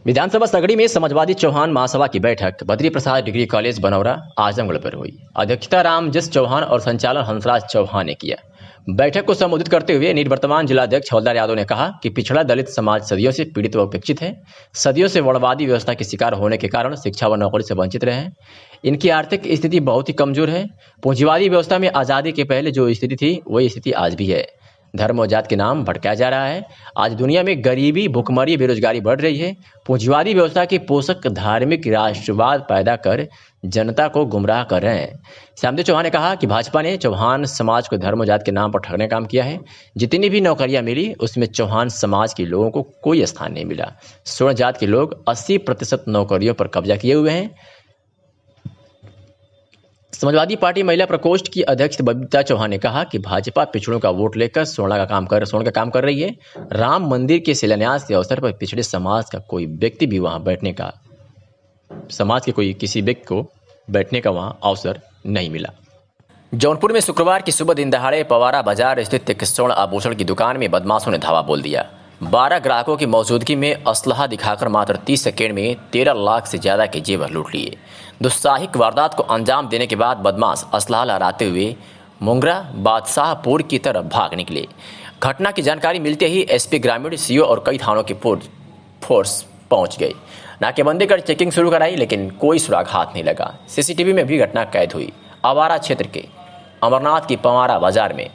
विधानसभा सगड़ी में समाजवादी चौहान महासभा की बैठक बद्री प्रसाद डिग्री कॉलेज बनौरा आजमगढ़ पर हुई। अध्यक्षता रामजस चौहान और संचालन हंसराज चौहान ने किया। बैठक को संबोधित करते हुए निवर्तमान जिलाध्यक्ष हवलदार यादव ने कहा कि पिछड़ा दलित समाज सदियों से पीड़ित व उपेक्षित है। सदियों से वर्णवादी व्यवस्था के शिकार होने के कारण शिक्षा व नौकरी से वंचित रहे हैं। इनकी आर्थिक स्थिति बहुत ही कमजोर है। पूंजीवादी व्यवस्था में आज़ादी के पहले जो स्थिति थी वही स्थिति आज भी है। धर्म और जात के नाम भटकाया जा रहा है। आज दुनिया में गरीबी, भुखमरी, बेरोजगारी बढ़ रही है। पूंजीवादी व्यवस्था के पोषक धार्मिक राष्ट्रवाद पैदा कर जनता को गुमराह कर रहे हैं। श्यामदेव चौहान ने कहा कि भाजपा ने चौहान समाज को धर्म और जात के नाम पर ठगने का काम किया है। जितनी भी नौकरियां मिली उसमें चौहान समाज के लोगों को कोई स्थान नहीं मिला। स्वर्ण जात के लोग 80% नौकरियों पर कब्जा किए हुए हैं। समाजवादी पार्टी महिला प्रकोष्ठ की अध्यक्ष बबीता चौहान ने कहा कि भाजपा पिछड़ों का वोट लेकर स्वर्ण का काम कर रही है। राम मंदिर के शिलान्यास के अवसर पर पिछड़े समाज का कोई व्यक्ति भी वहां बैठने का, समाज के कोई किसी व्यक्ति को बैठने का वहां अवसर नहीं मिला। जौनपुर में शुक्रवार की सुबह दिन दहाड़े पवारा बाजार स्थित एक स्वर्ण आभूषण की दुकान में बदमाशों ने धावा बोल दिया। 12 ग्राहकों की मौजूदगी में असलहा दिखाकर मात्र 30 सेकेंड में 13 लाख से ज्यादा के जेवर लूट लिए। दुस्साहसिक वारदात को अंजाम देने के बाद बदमाश असलहा लहराते हुए मुंगरा बादशाहपुर की तरफ भाग निकले। घटना की जानकारी मिलते ही एसपी ग्रामीण, सीओ और कई थानों की फोर्स पहुंच गई। नाकेबंदी कर चेकिंग शुरू कराई, लेकिन कोई सुराग हाथ नहीं लगा। सीसीटीवी में भी घटना कैद हुई। आवारा क्षेत्र के अमरनाथ की पवारा बाजार में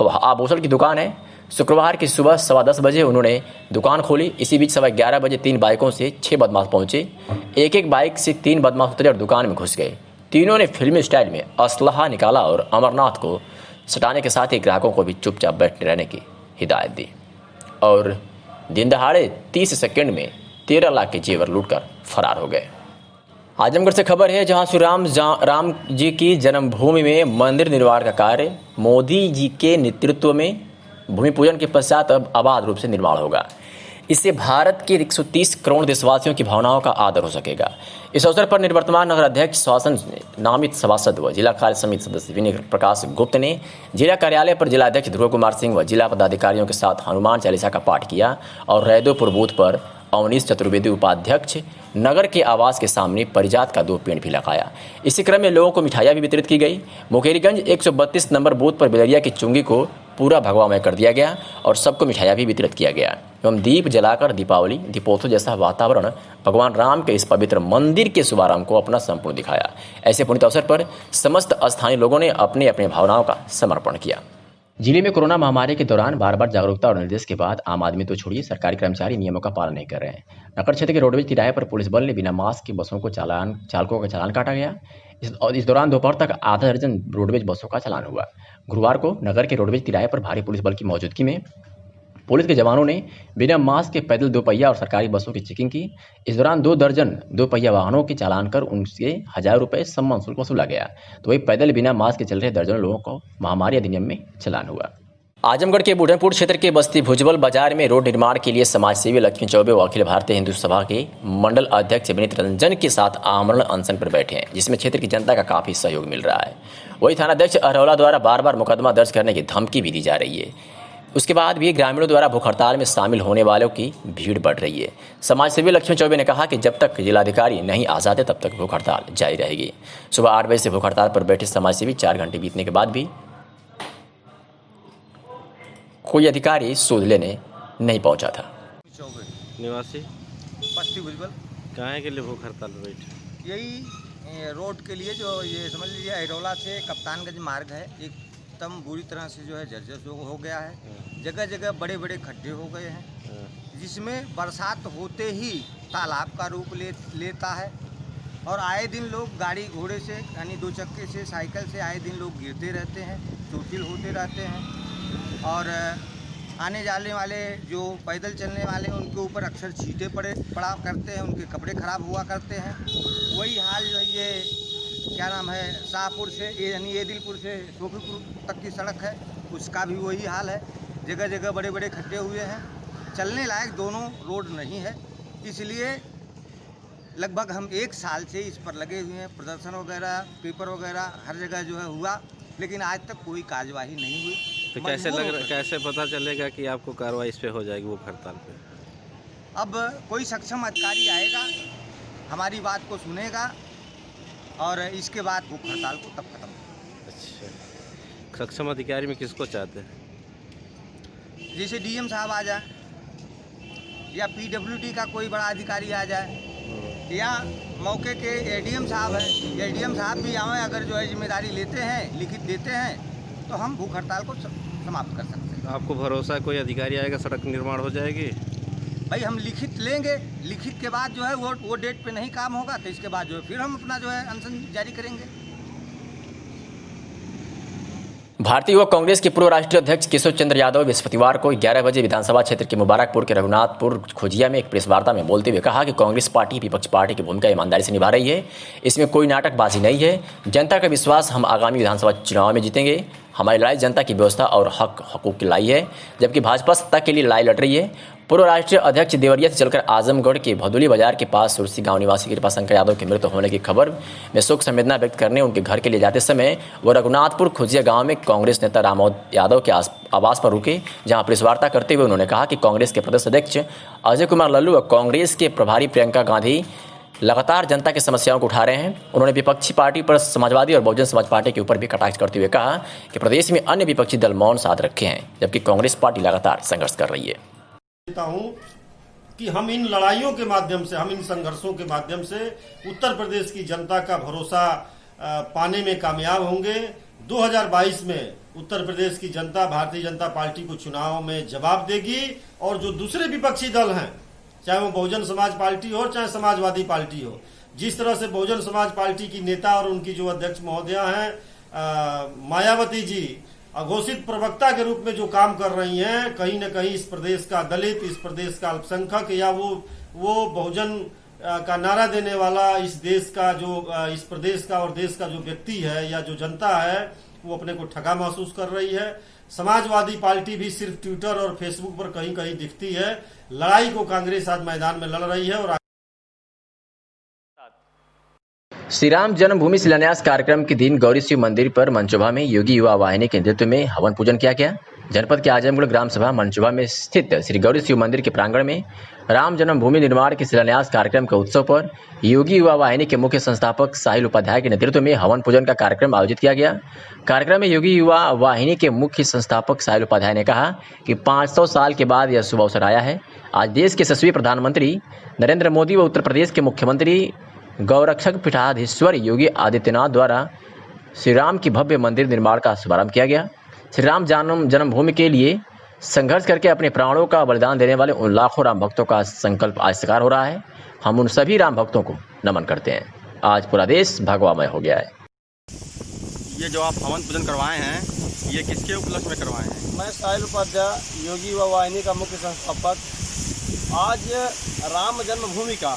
आभूषण की दुकान है। शुक्रवार की सुबह 10:15 बजे उन्होंने दुकान खोली। इसी बीच 11:15 बजे 3 बाइकों से 6 बदमाश पहुंचे। एक बाइक से 3 बदमाश उतरे और दुकान में घुस गए। तीनों ने फिल्मी स्टाइल में असलहा निकाला और अमरनाथ को सटाने के साथ ही ग्राहकों को भी चुपचाप बैठे रहने की हिदायत दी और दिन दहाड़े 30 सेकंड में 13 लाख के जेवर लूटकर फरार हो गए। आजमगढ़ से खबर है, जहां श्री राम जी की जन्मभूमि में मंदिर निर्माण का कार्य मोदी जी के नेतृत्व में भूमि पूजन के पश्चात अब आबाद रूप से निर्माण होगा। इससे भारत के 130 करोड़ देशवासियों की भावनाओं का आदर हो सकेगा। इस अवसर पर निवर्तमान नगर अध्यक्ष शासन नामित सभासद व जिला कार्य समिति सदस्य विनय प्रकाश गुप्त ने जिला कार्यालय पर जिलाध्यक्ष ध्रुव कुमार सिंह व जिला पदाधिकारियों के साथ हनुमान चालीसा का पाठ किया और रैदोपुर बूथ पर अवनीश चतुर्वेदी उपाध्यक्ष नगर के आवास के सामने परिजात का 2 पेड़ भी लगाया। इसी क्रम में लोगों को मिठाइयां भी वितरित की गई। मुकेरीगंज 132 नंबर बूथ पर बिलरिया की चुंगी को पूरा भगवामय कर दिया गया और सबको मिठाइयां भी वितरित किया गया एवं दीप जलाकर दीपावली, दीपोत्सव जैसा वातावरण भगवान राम के इस पवित्र मंदिर के शुभारंभ को अपना संपूर्ण दिखाया। ऐसे पुण्य अवसर पर समस्त स्थानीय लोगों ने अपने अपने भावनाओं का समर्पण किया। जिले में कोरोना महामारी के दौरान बार बार जागरूकता और निर्देश के बाद आम आदमी तो छोड़िए सरकारी कर्मचारी नियमों का पालन नहीं कर रहे हैं। नगर क्षेत्र के रोडवेज तिराहे पर पुलिस बल ने बिना मास्क की बसों को चालकों का चालान काटा गया। इस दौरान दोपहर तक आधा दर्जन रोडवेज बसों का चालान हुआ। गुरुवार को नगर के रोडवेज तिराहे पर भारी पुलिस बल की मौजूदगी में पुलिस के जवानों ने बिना मास्क के पैदल 2 पहिया और सरकारी बसों की चेकिंग की। इस दौरान 2 दर्जन 2 पहिया वाहनों के चालान कर उनसे 1000 रुपये सम्मान शुल्क वसूला गया। तो वही पैदल बिना मास्क के चल रहे दर्जनों लोगों को महामारी अधिनियम में चालान हुआ। आजमगढ़ के बुढ़नपुर क्षेत्र के बस्ती भुजबल बाजार में रोड निर्माण के लिए समाजसेवी लक्ष्मी चौबे व अखिल भारतीय हिंदू सभा के मंडल अध्यक्ष विनीत रंजन के साथ आमरण अनशन पर बैठे हैं, जिसमें क्षेत्र की जनता का काफी सहयोग मिल रहा है। वही थानाध्यक्ष अरौला द्वारा बार बार मुकदमा दर्ज करने की धमकी भी दी जा रही है। उसके बाद भी ग्रामीणों द्वारा भूख हड़ताल में शामिल होने वालों की भीड़ बढ़ रही है। समाजसेवी लक्ष्मी चौबे ने कहा कि जब तक जिलाधिकारी नहीं आ जाते तब तक भूख हड़ताल जारी रहेगी। सुबह 8 बजे से भूख हड़ताल पर बैठे समाजसेवी 4 घंटे बीतने के बाद भी कोई अधिकारी सूद लेने नहीं पहुंचा था। निवासी पश्चिम भुजबल। कहाँ के लिए भूख हड़ताल पर बैठे? यही रोड के लिए, जो ये समझ लीजिए अहिरौला से कप्तानगंज मार्ग है, एकदम बुरी तरह से जो है जर्जर हो गया है। जगह जगह बड़े बड़े खड्डे हो गए हैं, जिसमें बरसात होते ही तालाब का रूप लेता है। और आए दिन लोग गाड़ी घोड़े से, यानी 2 चक्के से, साइकिल से आए दिन लोग गिरते रहते हैं, चोटिल होते रहते हैं। और आने जाने वाले जो पैदल चलने वाले उनके ऊपर अक्सर छींटे पड़ा करते हैं, उनके कपड़े ख़राब हुआ करते हैं। वही हाल जो है ये क्या नाम है, शाहपुर से यानी एदिलपुर से शोफीपुर तक की सड़क है, उसका भी वही हाल है। जगह जगह बड़े बड़े खड्डे हुए हैं, चलने लायक दोनों रोड नहीं है। इसलिए लगभग हम 1 साल से इस पर लगे हुए हैं। प्रदर्शन वगैरह, पेपर वगैरह हर जगह जो है हुआ, लेकिन आज तक कोई कार्यवाही नहीं हुई। तो कैसे पता चलेगा कि आपको कार्रवाई इस पे हो जाएगी वो हड़ताल पे? अब कोई सक्षम अधिकारी आएगा, हमारी बात को सुनेगा और इसके बाद भूख हड़ताल को तब खत्म। अच्छा, सक्षम अधिकारी में किसको चाहते हैं? जैसे डीएम साहब आ जाए, या पीडब्ल्यूडी का कोई बड़ा अधिकारी आ जाए, या मौके के एडीएम साहब हैं, एडीएम साहब भी आए, अगर जो है जिम्मेदारी लेते हैं, लिखित देते हैं, तो हम भूख हड़ताल को समाप्त कर सकते हैं। आपको भरोसा है कोई अधिकारी आएगा, सड़क निर्माण हो जाएगी? भाई हम लिखित लेंगे, लिखित के बाद जो है वो डेट पे नहीं काम होगा तो इसके बाद जो है फिर हम अपना जो है अनशन जारी करेंगे। भारतीय युवक कांग्रेस के पूर्व राष्ट्रीय अध्यक्ष केशव चंद्र यादव बृहस्पतिवार को 11 बजे विधानसभा क्षेत्र के मुबारकपुर के रघुनाथपुर खोजिया में एक प्रेस वार्ता में बोलते हुए कहा कि कांग्रेस पार्टी विपक्ष पार्टी की भूमिका ईमानदारी से निभा रही है। इसमें कोई नाटकबाजी नहीं है। जनता का विश्वास, हम आगामी विधानसभा चुनाव में जीतेंगे। हमारी लड़ाई जनता की व्यवस्था और हकूक की लड़ाई है, जबकि भाजपा सत्ता के लिए लड़ाई लड़ रही है। पूर्व राष्ट्रीय अध्यक्ष देवरिया से चलकर आजमगढ़ के भदोली बाजार के पास सुरसी गांव निवासी कृपाशंकर यादव की मृत्यु होने की खबर में शोक संवेदना व्यक्त करने उनके घर के लिए जाते समय वो रघुनाथपुर खोजिया गांव में कांग्रेस नेता रामोद यादव के आवास पर रुके, जहां प्रेस वार्ता करते हुए उन्होंने कहा कि कांग्रेस के प्रदेश अध्यक्ष अजय कुमार लल्लू और कांग्रेस के प्रभारी प्रियंका गांधी लगातार जनता की समस्याओं को उठा रहे हैं। उन्होंने विपक्षी पार्टी पर समाजवादी और बहुजन समाज पार्टी के ऊपर भी कटाक्ष करते हुए कहा कि प्रदेश में अन्य विपक्षी दल मौन साध रखे हैं, जबकि कांग्रेस पार्टी लगातार संघर्ष कर रही है। कि हम इन लड़ाइयों के माध्यम से, हम इन संघर्षों के माध्यम से उत्तर प्रदेश की जनता का भरोसा पाने में कामयाब होंगे। 2022 में उत्तर प्रदेश की जनता भारतीय जनता पार्टी को चुनाव में जवाब देगी और जो दूसरे विपक्षी दल हैं, चाहे वो बहुजन समाज पार्टी हो चाहे समाजवादी पार्टी हो, जिस तरह से बहुजन समाज पार्टी की नेता और उनकी जो अध्यक्ष महोदया हैं मायावती जी अघोषित प्रवक्ता के रूप में जो काम कर रही हैं, कहीं न कहीं इस प्रदेश का दलित, इस प्रदेश का अल्पसंख्यक या वो बहुजन का नारा देने वाला इस देश का जो इस प्रदेश का और देश का जो व्यक्ति है या जो जनता है, वो अपने को ठगा महसूस कर रही है। समाजवादी पार्टी भी सिर्फ ट्विटर और फेसबुक पर कहीं कहीं दिखती है। लड़ाई को कांग्रेस आज मैदान में लड़ रही है। और श्री राम जन्मभूमि शिलान्यास कार्यक्रम के दिन गौरी शिव मंदिर पर मंचोभा में योगी युवा वाहिनी के नेतृत्व में हवन पूजन किया गया। जनपद के आजमगढ़ ग्राम सभा मंचोभा में स्थित श्री गौरी शिव मंदिर के प्रांगण में राम जन्मभूमि निर्माण के शिलान्यास कार्यक्रम के उत्सव पर योगी युवा वाहिनी के मुख्य संस्थापक साहिल उपाध्याय के नेतृत्व में हवन पूजन का कार्यक्रम आयोजित किया गया। कार्यक्रम में योगी युवा वाहिनी के मुख्य संस्थापक साहिल उपाध्याय ने कहा कि 500 साल के बाद यह शुभ अवसर आया है। आज देश के यशस्वी प्रधानमंत्री नरेंद्र मोदी व उत्तर प्रदेश के मुख्यमंत्री गौरक्षक पीठाधीश्वर योगी आदित्यनाथ द्वारा श्री राम की भव्य मंदिर निर्माण का शुभारंभ किया गया। श्री राम जन्मभूमि के लिए संघर्ष करके अपने प्राणों का बलिदान देने वाले उन लाखों राम भक्तों का संकल्प आज साकार हो रहा है। हम उन सभी राम भक्तों को नमन करते हैं। आज पूरा देश भगवामय हो गया है। ये जो आप हवन पूजन करवाए हैं, ये किसके उपलक्ष्य में करवाए हैं? मैं साहिल उपाध्याय, योगी युवा वाहिनी का मुख्य संस्थापक। आज राम जन्मभूमि का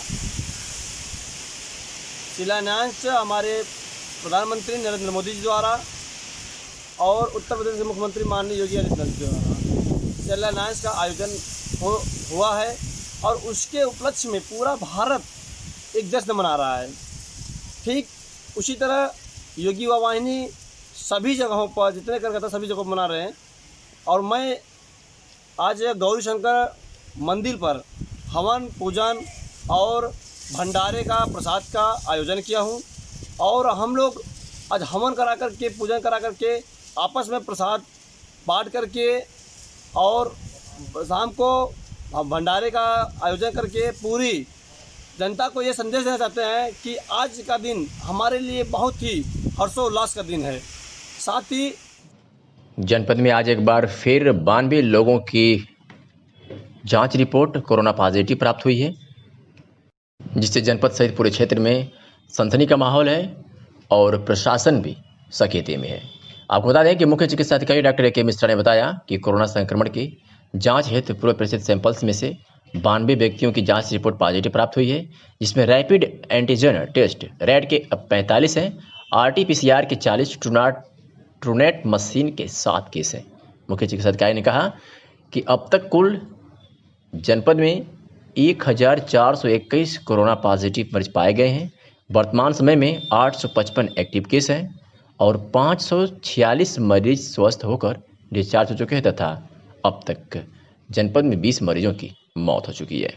शिलान्यास हमारे प्रधानमंत्री नरेंद्र मोदी जी द्वारा और उत्तर प्रदेश के मुख्यमंत्री माननीय योगी आदित्यनाथ जी द्वारा शिलान्यास का आयोजन हुआ है और उसके उपलक्ष्य में पूरा भारत एक जश्न मना रहा है। ठीक उसी तरह योगी युवा वाहिनी सभी जगहों पर जितने करता सभी जगहों पर मना रहे हैं। और मैं आज गौरी शंकर मंदिर पर हवन पूजन और भंडारे का प्रसाद का आयोजन किया हूं और हम लोग आज हवन करा करके पूजन करा करके आपस में प्रसाद बांट करके और शाम को और भंडारे का आयोजन करके पूरी जनता को ये संदेश देना चाहते हैं कि आज का दिन हमारे लिए बहुत ही हर्षोल्लास का दिन है। साथ ही जनपद में आज एक बार फिर 92 लोगों की जांच रिपोर्ट कोरोना पॉजिटिव प्राप्त हुई है, जिससे जनपद सहित पूरे क्षेत्र में सनसनी का माहौल है और प्रशासन भी सकेते में है। आपको बता दें कि मुख्य चिकित्सा अधिकारी डॉक्टर ए.के. मिश्रा ने बताया कि कोरोना संक्रमण की जांच हेतु पूर्व प्रेषित सैंपल्स में से 92 व्यक्तियों की जांच रिपोर्ट पॉजिटिव प्राप्त हुई है, जिसमें रैपिड एंटीजन टेस्ट रैट के 45 हैं, RT-PCR के 40, ट्रूनेट मशीन के 7 केस हैं। मुख्य चिकित्सा अधिकारी ने कहा कि अब तक कुल जनपद में 1421 कोरोना पॉजिटिव मरीज पाए गए हैं। वर्तमान समय में 855 एक्टिव केस हैं और 546 मरीज स्वस्थ होकर डिस्चार्ज हो चुके हैं तथा अब तक जनपद में 20 मरीजों की मौत हो चुकी है।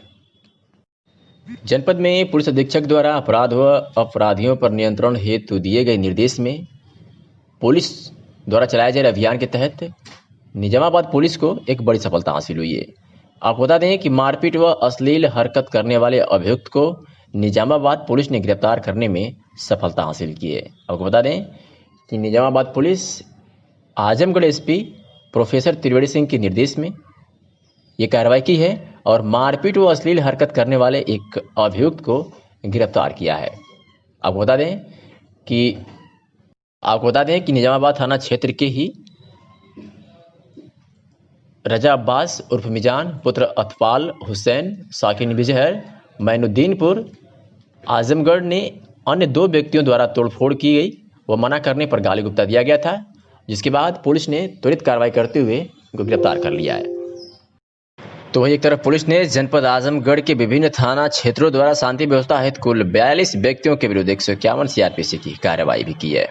जनपद में पुलिस अधीक्षक द्वारा अपराध व अपराधियों पर नियंत्रण हेतु दिए गए निर्देश में पुलिस द्वारा चलाए जा रहे अभियान के तहत निजामाबाद पुलिस को एक बड़ी सफलता हासिल हुई है। आपको बता दें कि मारपीट व अश्लील हरकत करने वाले अभियुक्त को निजामाबाद पुलिस ने गिरफ्तार करने में सफलता हासिल की है। आपको बता दें कि Nizamabad police Azamgarh SP professor Triveni Singh के निर्देश में ये कार्रवाई की है और मारपीट व अश्लील हरकत करने वाले एक अभियुक्त को गिरफ्तार किया है। आपको बता दें कि निजामाबाद थाना क्षेत्र के ही रजा अब्बास उर्फ मिजान पुत्र अतपाल हुसैन साकिन बिजहर मैनुद्दीनपुर आजमगढ़ ने अन्य 2 व्यक्तियों द्वारा तोड़फोड़ की गई व मना करने पर गाली गुप्ता दिया गया था, जिसके बाद पुलिस ने त्वरित कार्रवाई करते हुए उनको गिरफ्तार कर लिया है। तो वहीं एक तरफ पुलिस ने जनपद आजमगढ़ के विभिन्न थाना क्षेत्रों द्वारा शांति व्यवस्था हेतु कुल 42 व्यक्तियों के विरुद्ध 151 CRPC की कार्रवाई भी की है।